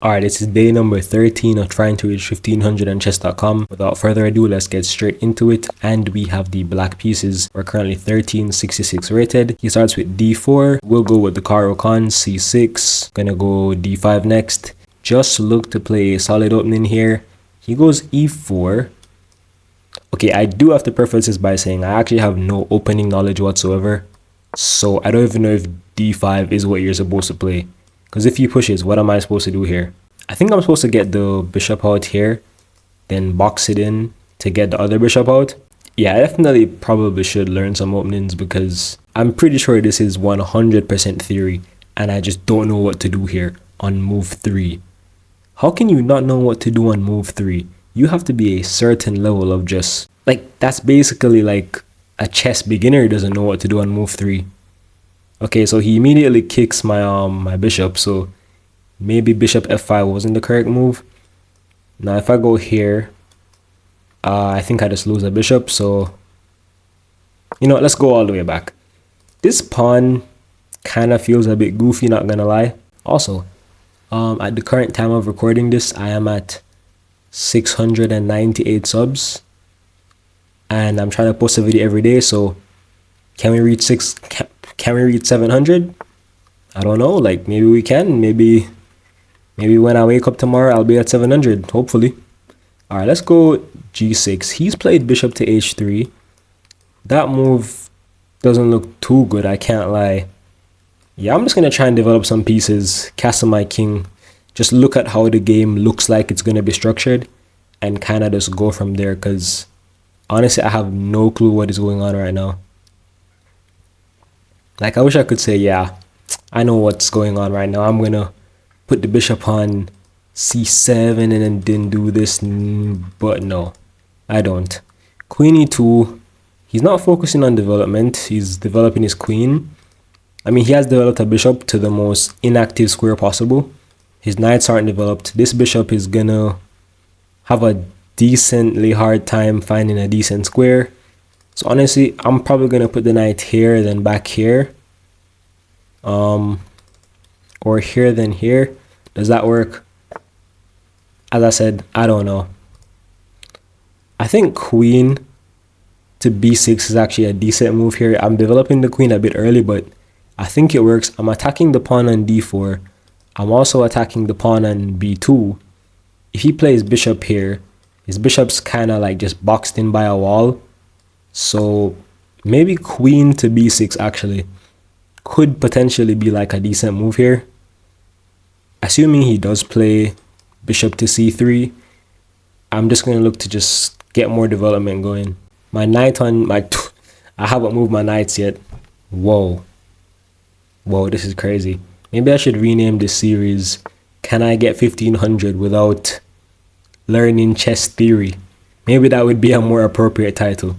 Alright, this is day number 13 of trying to reach 1500 on chess.com. Without further ado, let's get straight into it. And we have the black pieces. We're currently 1366 rated. He starts with d4. We'll go with the Caro-Kann, c6. Gonna go d5 next. Just look to play a solid opening here. He goes e4. Okay, I do have to preface this by saying I actually have no opening knowledge whatsoever. So I don't even know if d5 is what you're supposed to play. Because if he pushes, what am I supposed to do here? I think I'm supposed to get the bishop out here, then box it in to get the other bishop out. Yeah, I definitely probably should learn some openings because I'm pretty sure this is 100% theory and I just don't know what to do here on move 3. How can you not know what to do on move 3? You have to be a certain level of just, like, that's basically like a chess beginner doesn't know what to do on move 3. Okay, so he immediately kicks my my bishop, so maybe bishop f5 wasn't the correct move. Now if I go here, I think I just lose a bishop, so you know what, let's go all the way back. This pawn kind of feels a bit goofy, not gonna lie. Also, at the current time of recording this, I am at 698 subs, and I'm trying to post a video every day, so can we reach Can we reach 700? I don't know, like maybe we can, maybe when I wake up tomorrow I'll be at 700, hopefully. All right, let's go g6. He's played bishop to h3. That move doesn't look too good, I can't lie. Yeah, I'm just gonna try and develop some pieces, castle my king, just look at how the game looks like it's gonna be structured and kind of just go from there, because honestly I have no clue what is going on right now. Like, I wish I could say, yeah, I know what's going on right now. I'm going to put the bishop on c7 and then do this. But no, I don't. Queen e2. He's not focusing on development. He's developing his queen. I mean, he has developed a bishop to the most inactive square possible. His knights aren't developed. This bishop is going to have a decently hard time finding a decent square. So honestly, I'm probably going to put the knight here, then back here. Or here, then here. Does that work? As I said, I don't know. I think queen to b6 is actually a decent move here. I'm developing the queen a bit early, but I think it works. I'm attacking the pawn on d4. I'm also attacking the pawn on b2. If he plays bishop here, his bishop's kind of like just boxed in by a wall. So maybe queen to b6 actually could potentially be like a decent move here. Assuming he does play bishop to c3, I'm just going to look to just get more development going. My knight on my... I haven't moved my knights yet. Whoa. Whoa, this is crazy. Maybe I should rename this series Can I Get 1500 Without Learning Chess Theory? Maybe that would be a more appropriate title.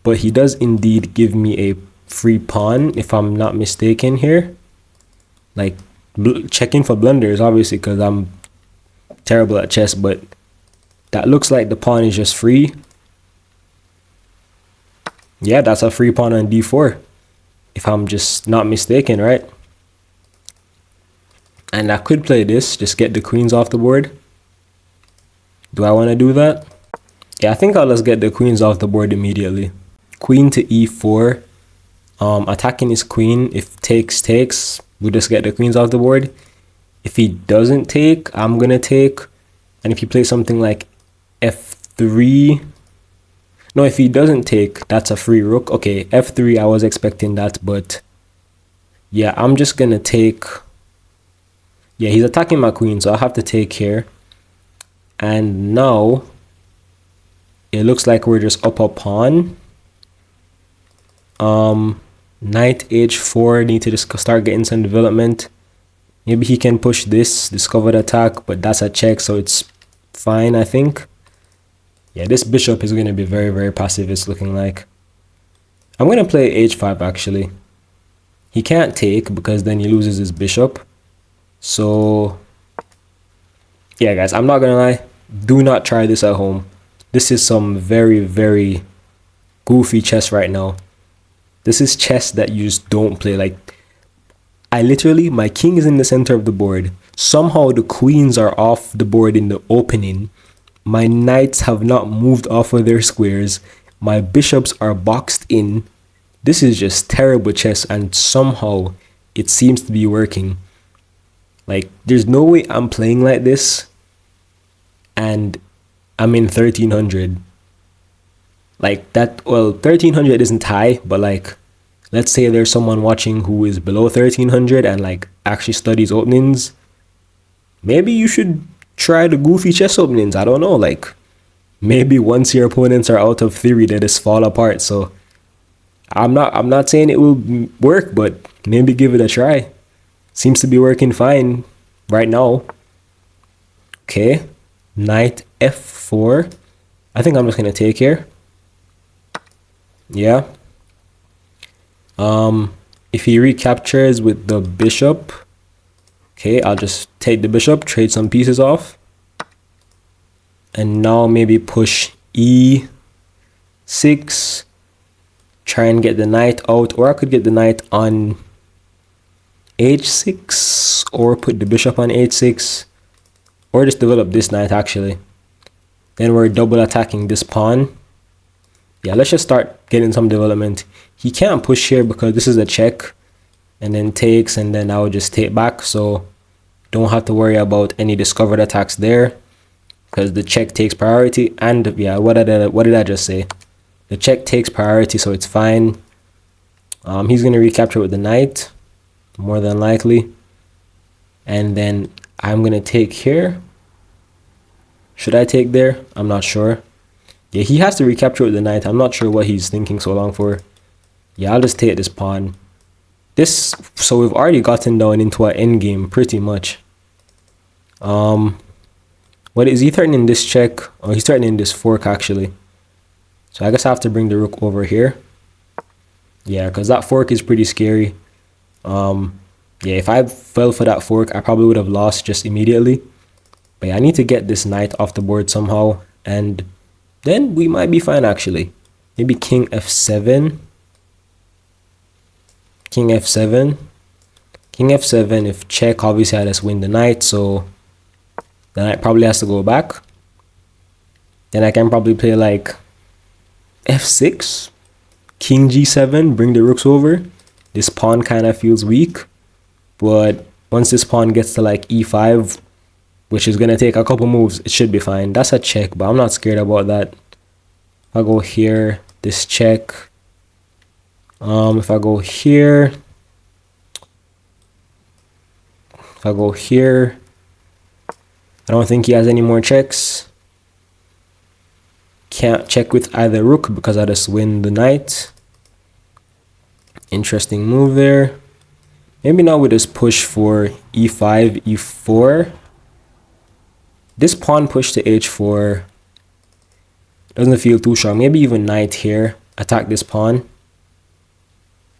But he does indeed give me a free pawn, if I'm not mistaken here. Like, checking for blunders, obviously, because I'm terrible at chess, but that looks like the pawn is just free. Yeah, that's a free pawn on d4, if I'm just not mistaken, right? And I could play this, just get the queens off the board. Do I want to do that? Yeah, I think I'll just get the queens off the board immediately. Queen to e4, attacking his queen. If takes, we'll just get the queens off the board. If he doesn't take, I'm gonna take. And if he plays something like f3, no, if he doesn't take, that's a free rook. Okay, f3, I was expecting that, but yeah, I'm just gonna take. Yeah, he's attacking my queen, so I have to take here. And now it looks like we're just up a pawn. Knight h4, need to just start getting some development. Maybe he can push this discovered attack, but that's a check, so it's fine, I think. Yeah, this bishop is going to be very, very passive, it's looking like. I'm going to play h5 actually. He can't take because then he loses his bishop. So yeah guys, I'm not gonna lie, do not try this at home. This is some very, very goofy chess right now. This is chess that you just don't play. Like, I literally, my king is in the center of the board. Somehow the queens are off the board in the opening. My knights have not moved off of their squares. My bishops are boxed in. This is just terrible chess, and somehow it seems to be working. Like, there's no way I'm playing like this and I'm in 1300. Like that, well, 1300 isn't high, but like, let's say there's someone watching who is below 1300 and like actually studies openings. Maybe you should try the goofy chess openings. I don't know. Like, maybe once your opponents are out of theory, they just fall apart. So I'm not saying it will work, but maybe give it a try. Seems to be working fine right now. Okay, knight f4. I think I'm just gonna take here. Yeah. If he recaptures with the bishop, okay, I'll just take the bishop, trade some pieces off, and now maybe push e6, try and get the knight out, or I could get the knight on h6, or put the bishop on h6, or just develop this knight actually. Then we're double attacking this pawn. Yeah, let's just start getting some development. He can't push here because this is a check, and then takes, and then I would just take back, so don't have to worry about any discovered attacks there because the check takes priority. And yeah, what did I just say? The check takes priority, so it's fine. He's gonna recapture with the knight, more than likely, and then I'm gonna take here. Should I take there? I'm not sure. Yeah, he has to recapture with the knight. I'm not sure what he's thinking so long for. Yeah, I'll just take this pawn. So we've already gotten down into our endgame pretty much. What is he threatening this check? Oh, he's threatening this fork actually. So I guess I have to bring the rook over here. Yeah, because that fork is pretty scary. Yeah, if I fell for that fork, I probably would have lost just immediately. But yeah, I need to get this knight off the board somehow, and then we might be fine actually. Maybe king f7. King f7. King f7. If check, obviously I just win the knight, so the knight probably has to go back. Then I can probably play like f6. King g7, bring the rooks over. This pawn kind of feels weak, but once this pawn gets to like e5, which is going to take a couple moves, it should be fine. That's a check, but I'm not scared about that. If I go here, this check. If I go here, I don't think he has any more checks. Can't check with either rook because I just win the knight. Interesting move there. Maybe now we just push for e5, e4. This pawn push to h4 doesn't feel too strong. Maybe even knight here. Attack this pawn.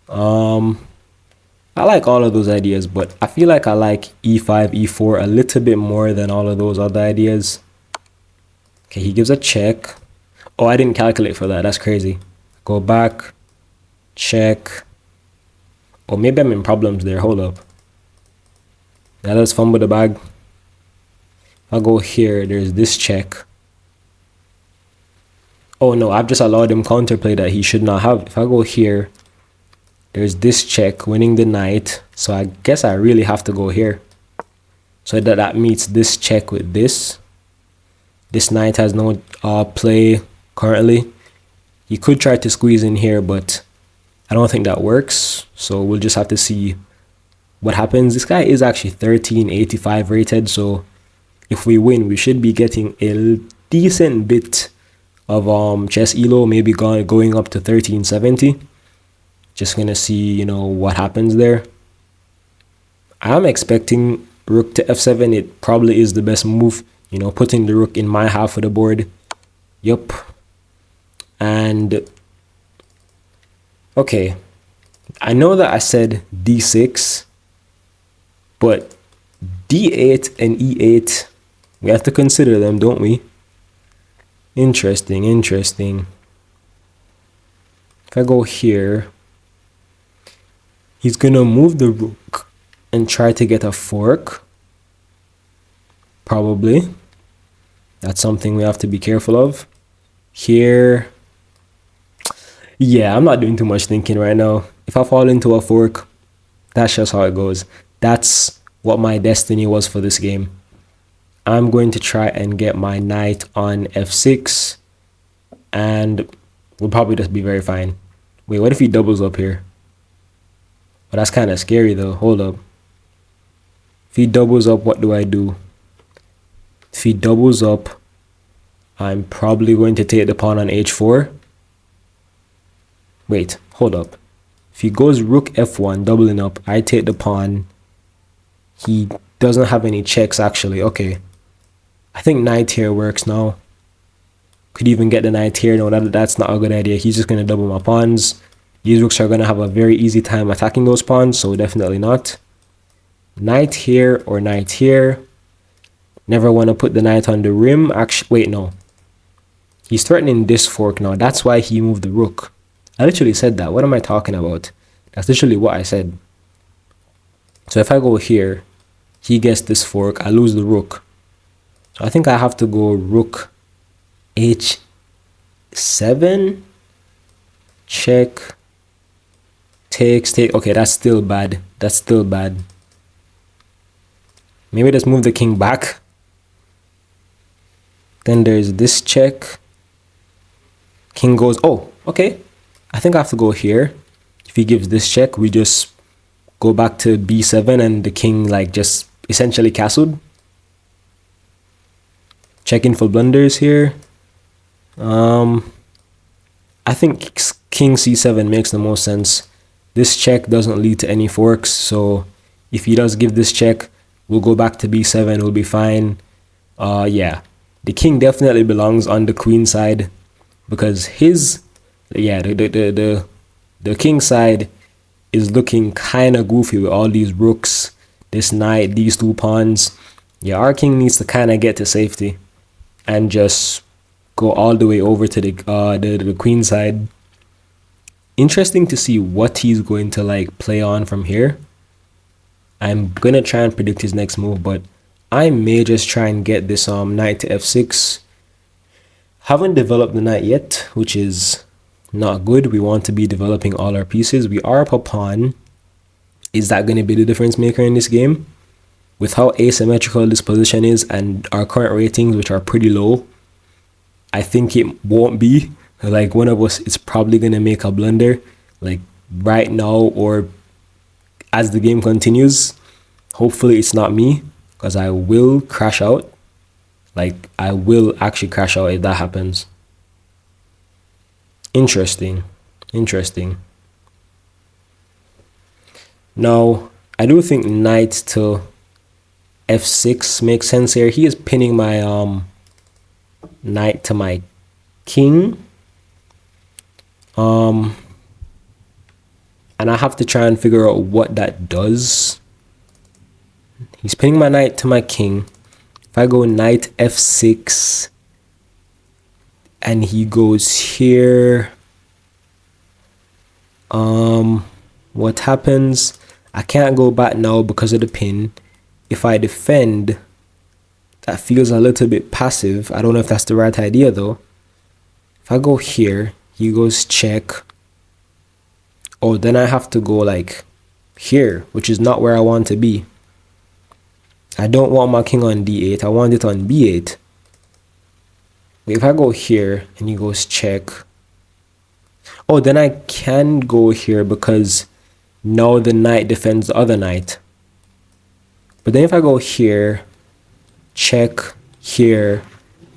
I like all of those ideas, but I feel like I like e5, e4 a little bit more than all of those other ideas. Okay, he gives a check. Oh, I didn't calculate for that. That's crazy. Go back. Check. Oh, maybe I'm in problems there. Hold up. Now let's fumble the bag. If I go here, there's this check. Oh no, I've just allowed him counterplay that he should not have. If I go here, there's this check, winning the knight. So I guess I really have to go here. So that meets this check with this. This knight has no play currently. He could try to squeeze in here, but I don't think that works. So we'll just have to see what happens. This guy is actually 1385 rated, so if we win, we should be getting a decent bit of chess elo, maybe going up to 1370. Just gonna see, you know, what happens there. I'm expecting rook to f7. It probably is the best move, you know, putting the rook in my half of the board. Yup. And okay, I know that I said d6, but d8 and e8, we have to consider them, don't we? Interesting. If I go here, he's gonna move the rook and try to get a fork. Probably. That's something we have to be careful of. Here, yeah, I'm not doing too much thinking right now. If I fall into a fork, that's just how it goes. That's what my destiny was for this game. I'm going to try and get my knight on f6, and we'll probably just be very fine. Wait, what if he doubles up here? Well, that's kind of scary though. Hold up. If he doubles up, what do I do? If he doubles up, I'm probably going to take the pawn on h4. Wait, hold up. If he goes rook f1, doubling up, I take the pawn. He doesn't have any checks actually. Okay. I think knight here works now. Could even get the knight here. No, that's not a good idea. He's just going to double my pawns. These rooks are going to have a very easy time attacking those pawns, so definitely not. Knight here or knight here. Never want to put the knight on the rim. Actually, wait, no. He's threatening this fork now. That's why he moved the rook. I literally said that. What am I talking about? That's literally what I said. So if I go here, he gets this fork. I lose the rook. So I think I have to go rook h7. Check. Takes, take. Okay, that's still bad. That's still bad. Maybe let's move the king back. Then there's this check. King goes, oh, okay. I think I have to go here. If he gives this check, we just go back to b7 and the king like just essentially castled. Checking for blunders here. I think king c7 makes the most sense. This check doesn't lead to any forks, so if he does give this check, we'll go back to b7, we'll be fine. Yeah, the king definitely belongs on the queen side because his, yeah, the king side is looking kind of goofy with all these rooks, this knight, these two pawns. Yeah, our king needs to kind of get to safety and just go all the way over to the queen side. Interesting to see what he's going to like play on from here. I'm gonna try and predict his next move, but I may just try and get this knight to f6. Haven't developed the knight yet, which is not good. We want to be developing all our pieces. We are up a pawn. Is that going to be the difference maker in this game? With how asymmetrical this position is and our current ratings, which are pretty low, I think it won't be. Like one of us is probably going to make a blunder like right now or as the game continues. Hopefully it's not me, because I will crash out. Like I will actually crash out if that happens. Interesting. Now I do think knight to f6 makes sense here. He is pinning my knight to my king. And I have to try and figure out what that does. He's pinning my knight to my king. If I go knight f6 and he goes here, what happens? I can't go back now because of the pin. If I defend, that feels a little bit passive. I don't know if that's the right idea though. If I go here, he goes check. Oh, then I have to go like here, which is not where I want to be. I don't want my king on d8. I want it on b8. If I go here and he goes check. Oh, then I can go here because now the knight defends the other knight. But then if I go here, check here,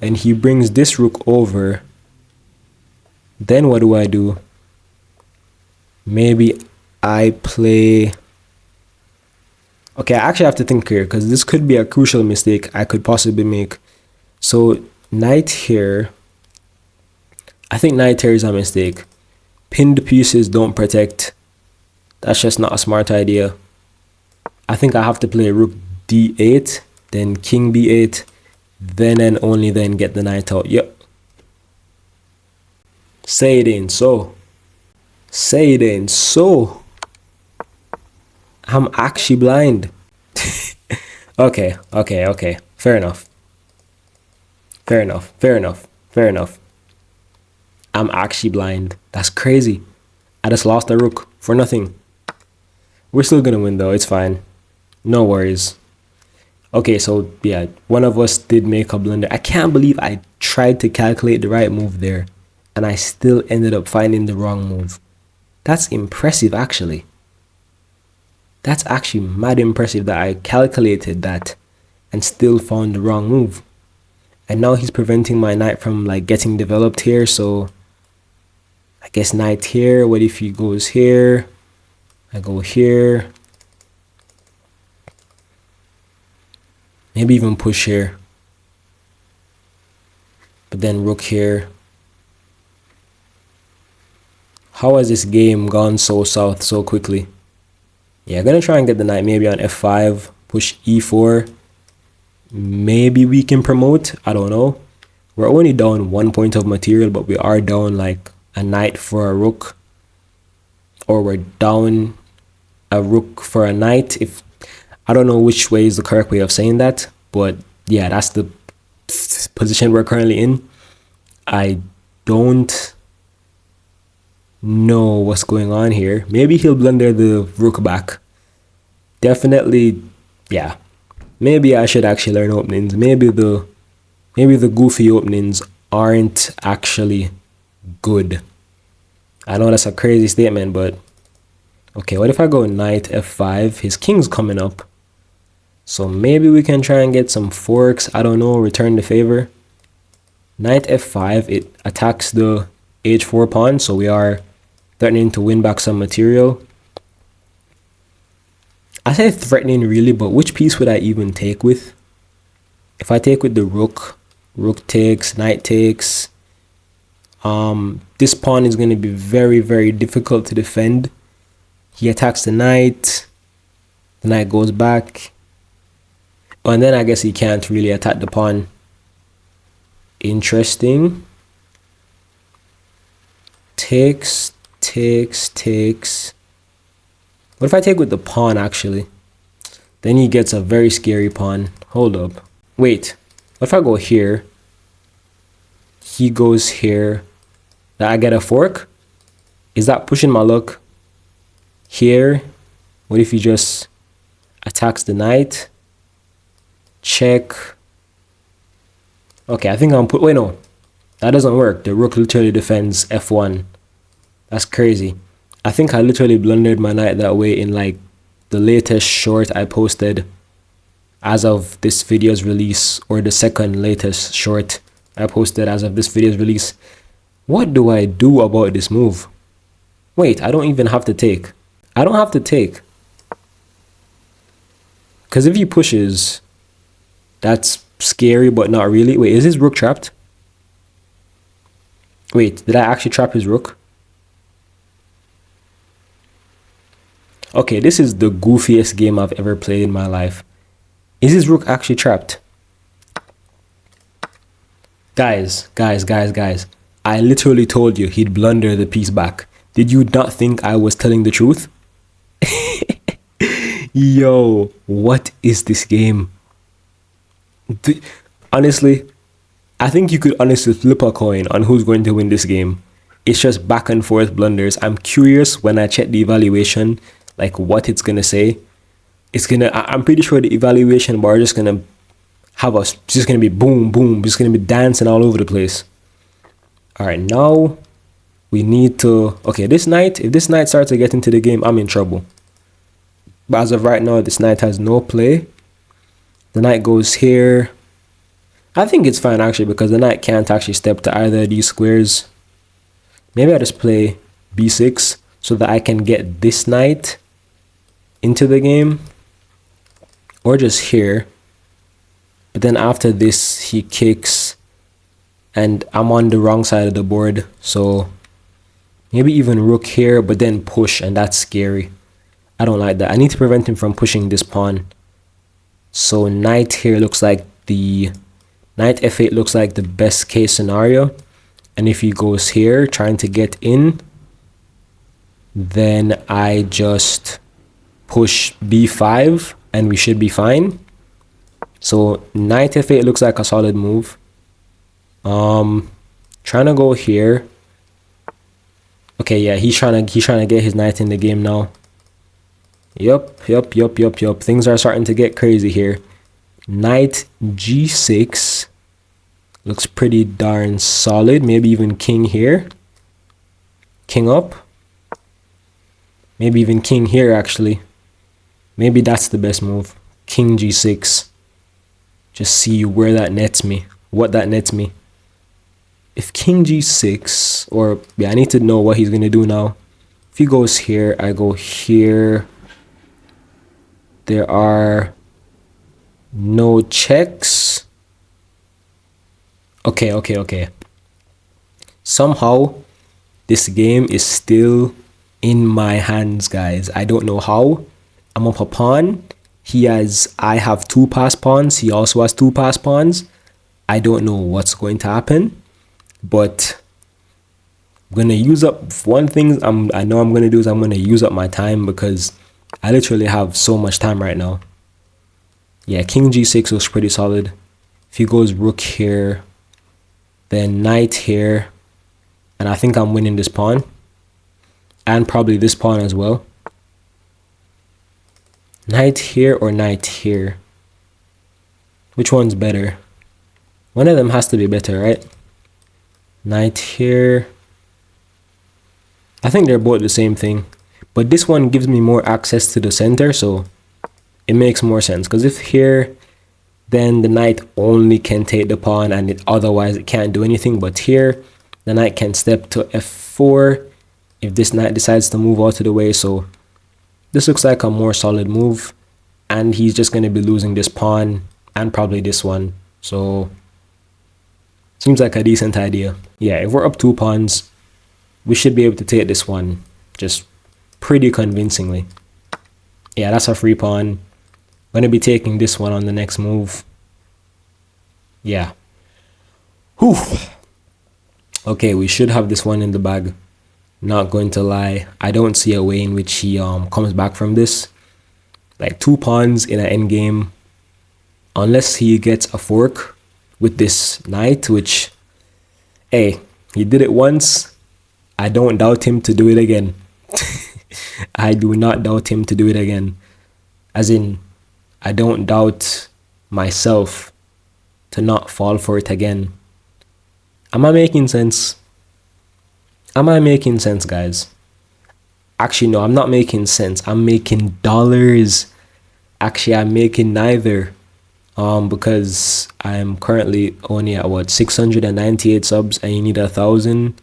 and he brings this rook over, then what do? Maybe I play... Okay, I actually have to think here because this could be a crucial mistake I could possibly make. So knight here, I think knight here is a mistake. Pinned pieces don't protect. That's just not a smart idea. I think I have to play rook d8, then king b8, then and only then get the knight out. Yep. Say it ain't so. Say it ain't so. I'm actually blind. Okay. Fair enough. Fair enough. Fair enough. Fair enough. I'm actually blind. That's crazy. I just lost a rook for nothing. We're still gonna win though. It's fine. No worries. Okay, so yeah, one of us did make a blunder. I can't believe I tried to calculate the right move there and I still ended up finding the wrong move. That's impressive, actually. That's actually mad impressive that I calculated that and still found the wrong move. And now he's preventing my knight from like getting developed here, so I guess knight here. What if he goes here? I go here. Maybe even push here. But then rook here. How has this game gone so south so quickly? Yeah, I'm gonna try and get the knight maybe on f5, push e4. Maybe we can promote, I don't know. We're only down 1 point of material, but we are down like a knight for a rook. Or we're down a rook for a knight. If I don't know which way is the correct way of saying that, but yeah, that's the position we're currently in. I don't know what's going on here. Maybe he'll blunder the rook back. Definitely, yeah. Maybe I should actually learn openings. Maybe the goofy openings aren't actually good. I know that's a crazy statement, but okay, what if I go knight f5? His king's coming up. So maybe we can try and get some forks. I don't know, return the favor. Knight f5, it attacks the h4 pawn, so we are threatening to win back some material. I say threatening really, but which piece would I even take with? If I take with the rook, rook takes, knight takes. This pawn is going to be very, very difficult to defend. He attacks the knight goes back. Oh, and then I guess he can't really attack the pawn. Interesting. Takes. What if I take with the pawn, actually? Then he gets a very scary pawn. Hold up. Wait. What if I go here? He goes here. That I get a fork? Is that pushing my luck? Here. What if he just attacks the knight? Check. Okay, I think I'm wait, no. That doesn't work. The rook literally defends f1. That's crazy. I think I literally blundered my knight that way in like the latest short I posted as of this video's release, or the second latest short I posted as of this video's release. What do I do about this move? Wait, I don't even have to take. I don't have to take. Because if he pushes, that's scary, but not really. Wait, is his rook trapped? Wait, did I actually trap his rook? Okay, this is the goofiest game I've ever played in my life. Is his rook actually trapped? Guys. I literally told you he'd blunder the piece back. Did you not think I was telling the truth? Yo, what is this game? Honestly, I think you could honestly flip a coin on who's going to win this game. It's just back and forth blunders. I'm curious when I check the evaluation, like what it's gonna say. I'm pretty sure the evaluation bar is just gonna have us, it's just gonna be boom, boom, it's gonna be dancing all over the place. All right, now we need to, okay, this knight, if this knight starts to get into the game, I'm in trouble. But as of right now, this knight has no play. The knight goes here. I think it's fine actually, because the knight can't actually step to either of these squares. Maybe I just play b6 so that I can get this knight into the game, or just here. But then after this, he kicks and I'm on the wrong side of the board, so maybe even rook here, but then push, and that's scary. I don't like that. I need to prevent him from pushing this pawn. So knight here looks like the knight f8 looks like the best case scenario. And if he goes here trying to get in, then I just push b5 and we should be fine. So knight f8 looks like a solid move. Trying to go here. Okay, yeah, he's trying to get his knight in the game now. Yup. Things are starting to get crazy here. Knight g6 looks pretty darn solid. Maybe even king here. King up. Maybe even king here, actually. Maybe that's the best move. King g6. Just see where that nets me. What that nets me. If king g6, or yeah, I need to know what he's going to do now. If he goes here, I go here. There are no checks. Okay. Somehow, this game is still in my hands, guys. I don't know how. I'm up a pawn. I have 2 passed pawns. He also has 2 passed pawns. I don't know what's going to happen, but I'm gonna use up one thing. I know I'm gonna do is I'm gonna use up my time because I literally have so much time right now. Yeah, king g6 was pretty solid. If he goes rook here, then knight here, and I think I'm winning this pawn, and probably this pawn as well. Knight here or knight here? Which one's better? One of them has to be better, right? Knight here. I think they're both the same thing. But this one gives me more access to the center, so it makes more sense. Because if here, then the knight only can take the pawn and otherwise it can't do anything. But here, the knight can step to f4 if this knight decides to move out of the way. So this looks like a more solid move, and he's just going to be losing this pawn and probably this one. So seems like a decent idea. Yeah, if we're up 2 pawns, we should be able to take this one just pretty convincingly. Yeah, that's a free pawn. Going to be taking this one on the next move. Yeah. Whew. Okay, we should have this one in the bag. Not going to lie, I don't see a way in which he comes back from this. Like 2 pawns in an endgame, unless he gets a fork with this knight, which, hey, he did it once. I don't doubt him to do it again. I do not doubt him to do it again. As in, I don't doubt myself to not fall for it again. Am I making sense? Am I making sense, guys? Actually, no, I'm not making sense. I'm making dollars. Actually, I'm making neither. Because I'm currently only at what, 698 subs, and you need 1,000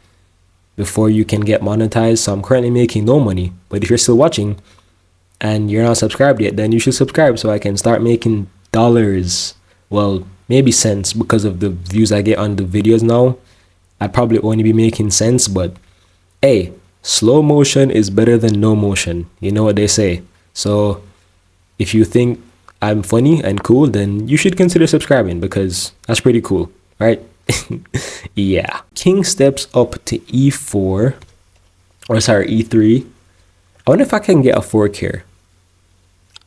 before you can get monetized. So I'm currently making no money. But if you're still watching and you're not subscribed yet, then you should subscribe so I can start making dollars. Well, maybe cents, because of the views I get on the videos now. I'd probably only be making cents, but hey, slow motion is better than no motion. You know what they say. So if you think I'm funny and cool, then you should consider subscribing, because that's pretty cool, right? Yeah. King steps up to e4, or sorry, e3. I wonder if I can get a fork here.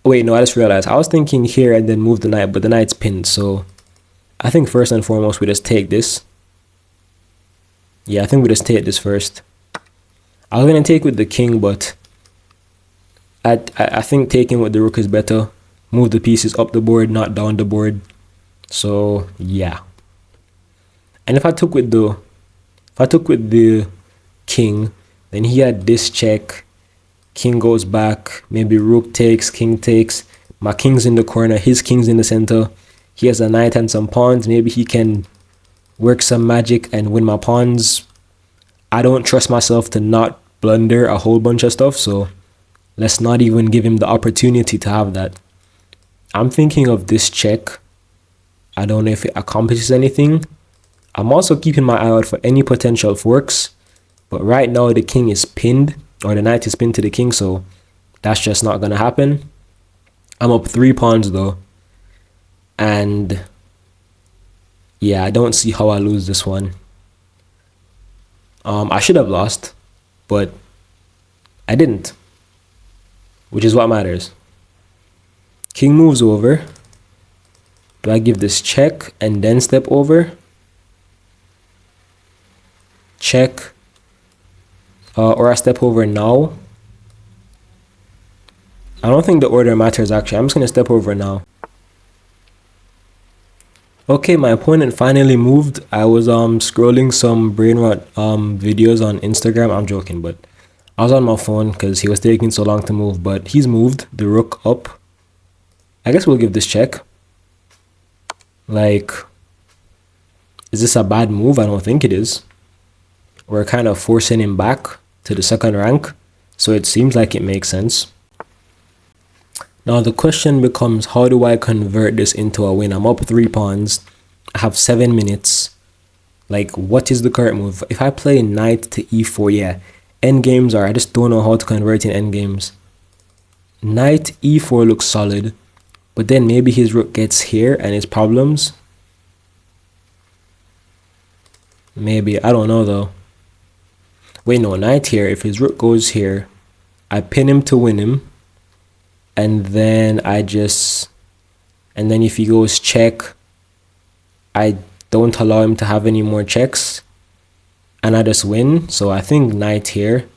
Wait, no, I just realized I was thinking here and then move the knight, but the knight's pinned. So I think first and foremost we just take this. Yeah, I think we just take this first. I was gonna take with the king, but I think taking with the rook is better. Move the pieces up the board, not down the board. So yeah. And if I took with the king, then he had this check. King goes back. Maybe rook takes, king takes. My king's in the corner. His king's in the center. He has a knight and some pawns. Maybe he can work some magic and win my pawns. I don't trust myself to not blunder a whole bunch of stuff, so let's not even give him the opportunity to have that. I'm thinking of this check. I don't know if it accomplishes anything. I'm also keeping my eye out for any potential forks, but right now the king is pinned, or the knight is pinned to the king, so that's just not gonna happen. I'm up 3 pawns though, and yeah, I don't see how I lose this one. I should have lost, but I didn't, which is what matters. King moves over. Do I give this check and then step over? Check. Or I step over now? I don't think the order matters actually. I'm just going to step over now. Okay, my opponent finally moved. I was scrolling some brain rot videos on Instagram. I'm joking, but I was on my phone because he was taking so long to move. But he's moved the rook up. I guess we'll give this check. Like, is this a bad move? I don't think it is. We're kind of forcing him back to the second rank, so it seems like it makes sense. Now the question becomes, how do I convert this into a win? I'm up 3 pawns. I have 7 minutes. Like, what is the correct move? If I play knight to e4, yeah. Endgames are, I just don't know how to convert in endgames. Knight e4 looks solid. But then maybe his rook gets here and it's problems. Maybe, I don't know though. Wait, no, knight here. If his rook goes here, I pin him to win him. And then and then if he goes check, I don't allow him to have any more checks. And I just win. So I think knight here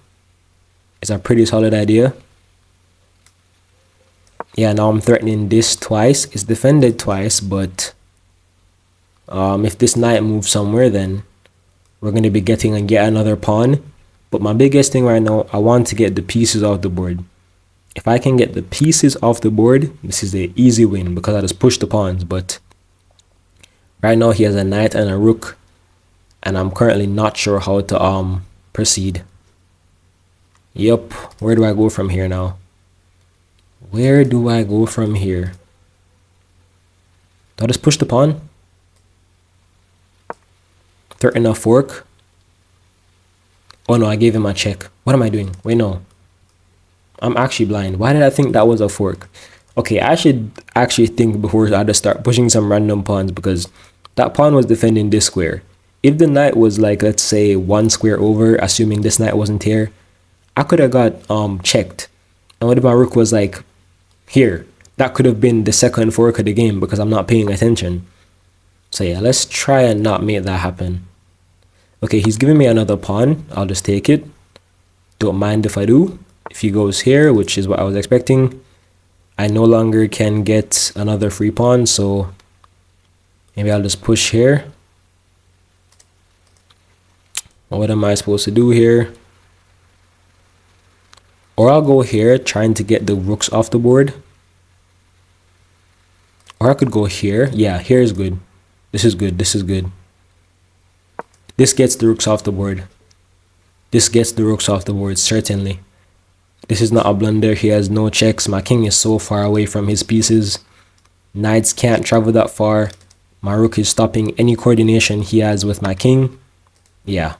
is a pretty solid idea. Yeah, now I'm threatening this twice. It's defended twice, but if this knight moves somewhere, then we're going to be getting yet another pawn. But my biggest thing right now, I want to get the pieces off the board. If I can get the pieces off the board, this is the easy win because I just push the pawns. But right now he has a knight and a rook, and I'm currently not sure how to proceed. Yep, where do I go from here now? Where do I go from here? Do I just push the pawn? Threaten a fork? Oh no, I gave him a check. What am I doing? Wait, no. I'm actually blind. Why did I think that was a fork? Okay, I should actually think before I just start pushing some random pawns, because that pawn was defending this square. If the knight was like, let's say 1 square over, assuming this knight wasn't here, I could have got checked. And what if my rook was like here? That could have been the second fork of the game because I'm not paying attention. So yeah, let's try and not make that happen. Okay, he's giving me another pawn. I'll just take it. Don't mind if I do. If he goes here, which is what I was expecting, I no longer can get another free pawn, so maybe I'll just push here. What am I supposed to do here? Or I'll go here, trying to get the rooks off the board. Or I could go here. Yeah, here is good. This is good. This is good. This gets the rooks off the board. This gets the rooks off the board, certainly. This is not a blunder. He has no checks. My king is so far away from his pieces. Knights can't travel that far. My rook is stopping any coordination he has with my king. Yeah.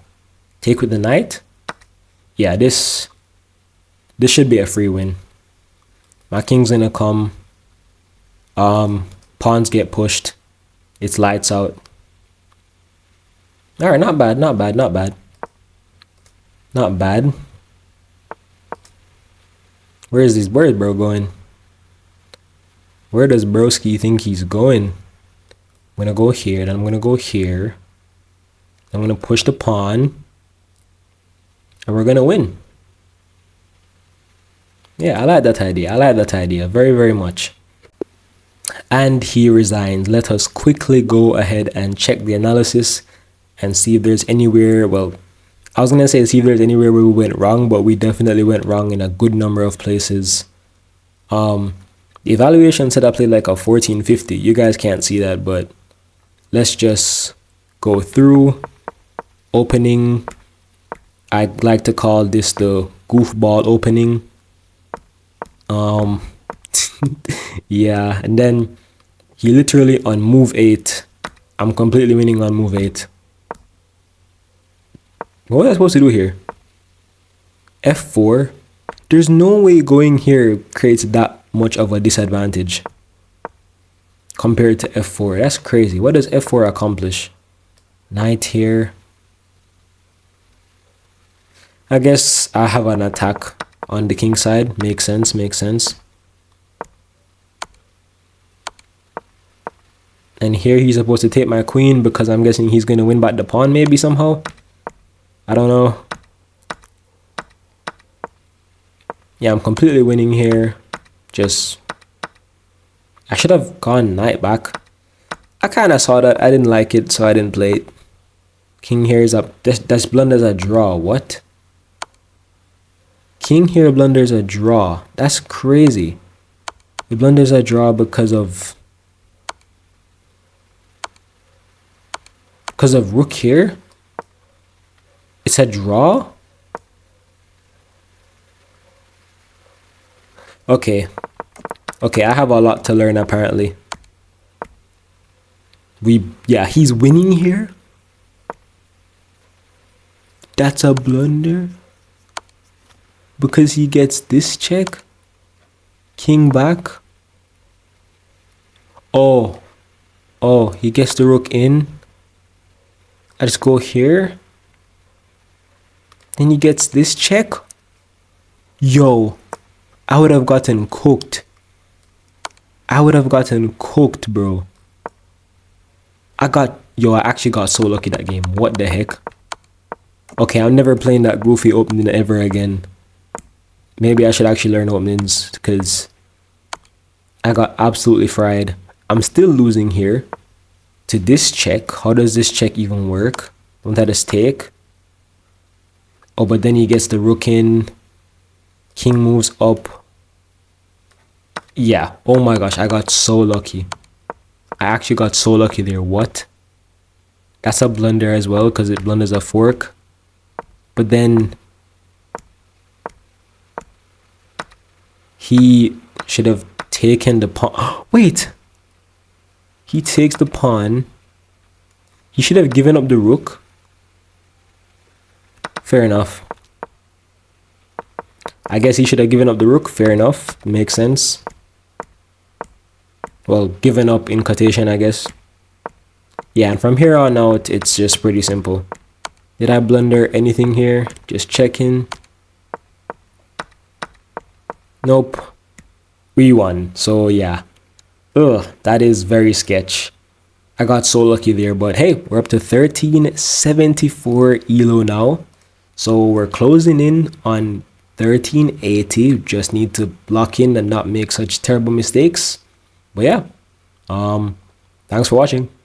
Take with the knight. Yeah, this should be a free win. My king's gonna come. Pawns get pushed. It's lights out. Alright, not bad, not bad, not bad. Not bad. Where is bro going? Where does broski think he's going? I'm gonna go here, then I'm gonna go here. I'm gonna push the pawn. And we're gonna win. Yeah, I like that idea. I like that idea very, very much. And he resigns. Let us quickly go ahead and check the analysis and see if there's anywhere, well, I was going to say see if there's anywhere where we went wrong, but we definitely went wrong in a good number of places. The evaluation said I played like a 1450. You guys can't see that, but let's just go through. Opening, I like to call this the goofball opening. Yeah, and then he literally on move 8, I'm completely winning on move 8. What was I supposed to do here? F4. There's no way going here creates that much of a disadvantage compared to F4. That's crazy. What does F4 accomplish? Knight here. I guess I have an attack on the king side. Makes sense, makes sense. And here he's supposed to take my queen because I'm guessing he's going to win back the pawn maybe somehow. I don't know. Yeah, I'm completely winning here. I should have gone knight back. I kind of saw that. I didn't like it, so I didn't play it. King here is up. This blunders a draw. What? King here blunders a draw. That's crazy. He blunders a draw because of rook here. It's a draw. Okay, I have a lot to learn apparently. Yeah, he's winning here. That's a blunder. Because he gets this check. King back. Oh, he gets the rook in. I just go here. Then he gets this check. Yo, I would have gotten cooked. Bro. I actually got so lucky that game. What the heck? Okay, I'm never playing that goofy opening ever again. Maybe I should actually learn openings because I got absolutely fried. I'm still losing here to this check. How does this check even work? Don't that just take? Oh, but then he gets the rook in. King moves up. Yeah. Oh my gosh, I got so lucky. I actually got so lucky there. What? That's a blunder as well because it blunders a fork. But then he should have taken the pawn. Wait. He takes the pawn. He should have given up the rook. Fair enough. I guess he should have given up the rook. Fair enough. Makes sense. Well, given up in quotation, I guess. Yeah, and from here on out, it's just pretty simple. Did I blunder anything here? Just checking. Nope. We won. So yeah. Ugh, that is very sketch. I got so lucky there, but hey, we're up to 1374 ELO now. So we're closing in on 1380. Just need to lock in and not make such terrible mistakes. But yeah, thanks for watching.